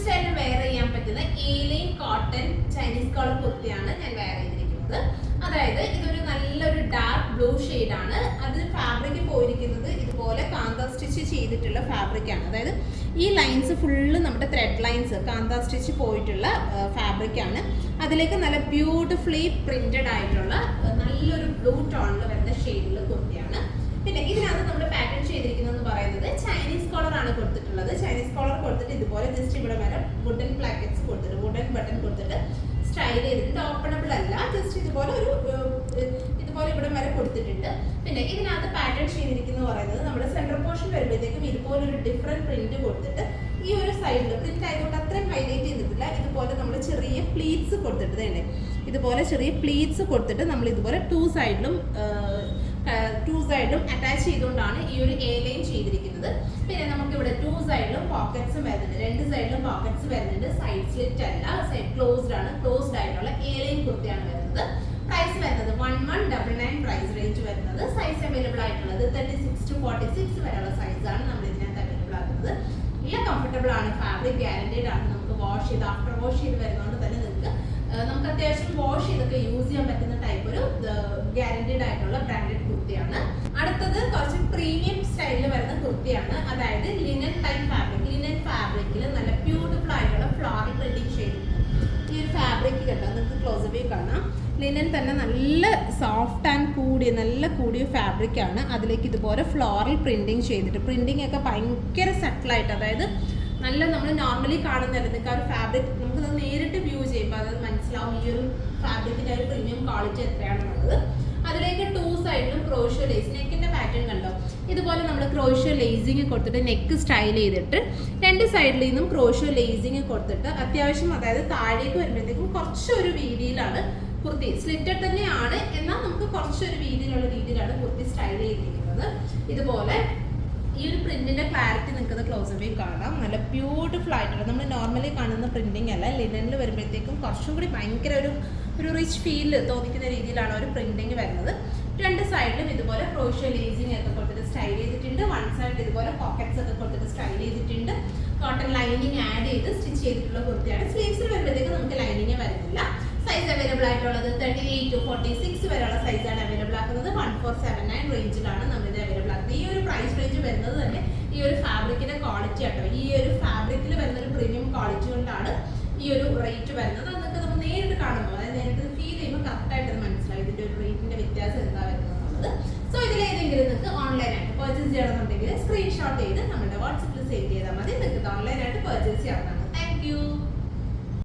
സ്റ്റൈലിൽ വെയർ ചെയ്യാൻ പറ്റുന്ന ഏലിയൻ കോട്ടൺ ചൈനീസ് കോളർ കുർത്തിയാണ് ഞാൻ വെയർ ചെയ്തിരിക്കുന്നത്. അതായത് ഇതൊരു നല്ലൊരു ഡാർക്ക് ബ്ലൂ ഷെയ്ഡാണ്. അതിന് ഫാബ്രിക് പോയിരിക്കുന്നത് ഇതുപോലെ കാന്ത സ്റ്റിച്ച് ചെയ്തിട്ടുള്ള ഫാബ്രിക്കാണ്. അതായത് ഈ ലൈൻസ് ഫുള്ള് നമ്മുടെ ത്രെഡ് ലൈൻസ് കാന്ത സ്റ്റിച്ച് പോയിട്ടുള്ള ഫാബ്രിക്കാണ്. അതിലേക്ക് നല്ല ബ്യൂട്ടിഫുള്ളി പ്രിന്റഡ് ആയിട്ടുള്ള നല്ലൊരു ബ്ലൂ ടോണിൽ വരുന്ന ഷെയ്ഡിലുള്ള കുർത്തിയാണ്. പിന്നെ ഇതിനകത്ത് നമ്മൾ പാറ്റേൺ ചെയ്തിരിക്കുന്നതെന്ന് പറയുന്നത് ചൈനീസ് കോളർ ആണ് കൊടുത്തിട്ടുള്ളത്. ചൈനീസ് കോളർ കൊടുത്തിട്ട് ഇതുപോലെ ജസ്റ്റ് ഇവിടെ വരെ വുഡൻ പ്ലാക്കറ്റ്സ് കൊടുത്തിട്ട് വുഡൻ ബട്ടൺ കൊടുത്തിട്ട് സ്റ്റൈൽ ചെയ്തിട്ടുണ്ട്. ഓപ്പണബിൾ അല്ല, ജസ്റ്റ് ഇതുപോലെ ഇവിടെ വരെ കൊടുത്തിട്ടുണ്ട്. പിന്നെ ഇതിനകത്ത് പാറ്റേൺ ചെയ്തിരിക്കുന്നത് പറയുന്നത് നമ്മുടെ സെൻട്രൽ പോർഷൻ വരുമ്പോഴത്തേക്കും ഇതുപോലെ ഒരു ഡിഫറെന്റ് പ്രിന്റ് കൊടുത്തിട്ട് ഈ ഒരു സൈഡിൽ പ്രിന്റ് ആയതുകൊണ്ട് അത്രയും ഹൈലൈറ്റ് ചെയ്തിട്ടില്ല. ഇതുപോലെ നമ്മൾ ചെറിയ പ്ലീറ്റ്സ് കൊടുത്തിട്ട് തന്നെ ഇതുപോലെ ചെറിയ പ്ലീറ്റ്സ് കൊടുത്തിട്ട് നമ്മൾ ഇതുപോലെ ടു സൈഡിലും അറ്റാച്ച് ചെയ്തുകൊണ്ടാണ് ഈ ഒരു എ ലൈൻ ചെയ്തിരിക്കുന്നത്. പിന്നെ നമുക്ക് ഇവിടെ ടു സൈഡിലും പോക്കറ്റ്സും വരുന്നുണ്ട്, രണ്ട് സൈഡിലും പോക്കറ്റ്സ് വരുന്നുണ്ട്. സൈഡ് സ്ലിറ്റ് അല്ല, സൈഡ് ക്ലോസ്ഡ് ആണ്. ക്ലോസ്ഡ് ആയിട്ടുള്ള എ ലൈൻ കുർത്തിയാണ് വരുന്നത്. പ്രൈസ് വരുന്നത് 1199 പ്രൈസ് റേഞ്ച് വരുന്നത്. സൈസ് അവൈലബിൾ ആയിട്ടുള്ളത് 36 to 46 വരെയുള്ള സൈസാണ് നമ്മൾ ഇതിനകത്ത് അവൈലബിൾ ആക്കുന്നത്. എല്ലാം കംഫർട്ടബിൾ ആണ്, ഫാബ്രിക് ഗ്യാരണ്ടീഡ് ആണ്. നമുക്ക് വാഷ് ചെയ്ത് ആഫ്റ്റർ വാഷ് ചെയ്ത് വരുന്നതുകൊണ്ട് തന്നെ നമുക്ക് അത്യാവശ്യം വാഷ് ചെയ്തൊക്കെ യൂസ് ചെയ്യാൻ പറ്റുന്ന ടൈപ്പ് ഒരു ഗ്യാരണ്ടീഡ് ആയിട്ടുള്ള ബ്രാൻഡഡ് കുർത്തിയാണ്. അടുത്തത് കുറച്ച് പ്രീമിയം സ്റ്റൈലിൽ വരുന്ന കുർത്തിയാണ്. അതായത് ലിനൻ ടൈപ്പ് ഫാബ്രിക്. ലിനൻ ഫാബ്രിക്കിൽ നല്ല ബ്യൂട്ടിഫുൾ ആയിട്ടുള്ള ഫ്ലോറൽ പ്രിന്റിംഗ് ഷെയ്ഡ്. ഈ ഒരു ഫാബ്രിക് കേട്ടോ നിങ്ങൾക്ക് ക്ലോസപ്പിൽ കാണാം. ലിനൻ തന്നെ നല്ല സോഫ്റ്റ് ആൻഡ് നല്ല കൂടിയ ഫാബ്രിക് ആണ്. അതിലേക്ക് ഇതുപോലെ ഫ്ലോറൽ പ്രിന്റിങ് ചെയ്തിട്ട് പ്രിന്റിംഗ് ഒക്കെ ഭയങ്കര സെറ്റിലായിട്ട്, അതായത് നല്ല നമ്മൾ നോർമലി കാണുന്നില്ല. നിങ്ങൾക്ക് ആ ഒരു ഫാബ്രിക് നമുക്കത് നേരിട്ട് വ്യൂ ചെയ്യുമ്പോൾ അത് മനസ്സിലാവും ഈ ഒരു ഫാബ്രിക്കിൻ്റെ ഒരു പ്രീമിയം ക്വാളിറ്റി എത്രയാണെന്നുള്ളത്. അതിലേക്ക് ടു സൈഡിലും ക്രോഷ്യോ ലേസ്, നെക്കിൻ്റെ പാറ്റേൺ കണ്ടോ, ഇതുപോലെ നമ്മൾ ക്രോഷ്യോ ലേസിങ് കൊടുത്തിട്ട് നെക്ക് സ്റ്റൈൽ ചെയ്തിട്ട് രണ്ട് സൈഡിൽ നിന്നും ക്രോഷ്യോ ലേസിങ് കൊടുത്തിട്ട് അത്യാവശ്യം, അതായത് താഴേക്ക് വരുമ്പോഴത്തേക്കും കുറച്ചൊരു വീതിയിലാണ് കുർത്തി. സ്ലിറ്റഡ് തന്നെയാണ്, എന്നാൽ നമുക്ക് കുറച്ചൊരു രീതിയിലാണ് കുർത്തി സ്റ്റൈൽ ചെയ്തിരിക്കുന്നത്. ഇതുപോലെ ഈ ഒരു പ്രിന്റിന്റെ ക്ലാരിറ്റി നിങ്ങൾക്ക് ക്ലോസപ്പിൽ കാണാം. നല്ല ബ്യൂട്ടിഫുൾ ആയിട്ടുള്ള നമ്മൾ നോർമലി കാണുന്ന പ്രിന്റിംഗ് അല്ല. ലിനനിൽ വരുമ്പോഴത്തേക്കും കുറച്ചും കൂടി ഭയങ്കര ഒരു റിച്ച് ഫീൽ തോന്നിക്കുന്ന രീതിയിലാണ് ഒരു പ്രിന്റിങ് വരുന്നത്. രണ്ട് സൈഡിലും ഇതുപോലെ ക്രോഷ്യോ ലേസിങ് ഒക്കെ കൊടുത്തിട്ട് സ്റ്റൈൽ ചെയ്തിട്ടുണ്ട്. വൺ സൈഡ് ഇതുപോലെ പോക്കറ്റ്സ് ഒക്കെ കൊടുത്തിട്ട് സ്റ്റൈൽ ചെയ്തിട്ടുണ്ട്. കോട്ടൺ ലൈനിങ് ആഡ് ചെയ്ത് സ്റ്റിച്ച് ചെയ്തിട്ടുള്ള കുർത്തിയാണ്. സ്ലീവ്സിൽ വരുമ്പോഴത്തേക്കും നമുക്ക് ലൈനിങ് വരുന്നില്ല. സൈസ് അവൈലബിൾ ആയിട്ടുള്ളത് 38 to 46 വരെയുള്ള സൈസാണ് അവൈലബിൾ ആക്കുന്നത്. 1479 റേഞ്ചിലാണ് നമ്മളിത് അവൈലബിൾ ആക്കുന്നത്. ഈ ഒരു പ്രൈസ് റേഞ്ച് വരുന്നത് തന്നെ ഈ ഒരു ഫാബ്രിക്കിന്റെ ക്വാളിറ്റി ആട്ടോ. ഈ ഒരു ഫാബ്രിക്കിൽ വരുന്ന ഒരു പ്രീമിയം ക്വാളിറ്റി കൊണ്ടാണ് ഈ ഒരു റേറ്റ് വരുന്നത്. അതൊക്കെ നമ്മൾ നേരിട്ട് കാണുമ്പോൾ, അതായത് നേരിട്ട് ഫീൽ ചെയ്യുമ്പോൾ കറക്റ്റായിട്ട് അത് മനസ്സിലാവും ഇതിന്റെ ഒരു റേറ്റിന്റെ വ്യത്യാസം എന്താ വരുന്നത്. സോ ഇതിലേതെങ്കിലും നിങ്ങൾക്ക് ഓൺലൈനായിട്ട് പർച്ചേസ് ചെയ്യണമെന്നുണ്ടെങ്കിൽ സ്ക്രീൻഷോട്ട് ചെയ്ത് നമ്മുടെ വാട്സപ്പിൽ സെൻഡ് ചെയ്താൽ മതി. നിങ്ങൾക്ക് ഓൺലൈനായിട്ട് പർച്ചേസ്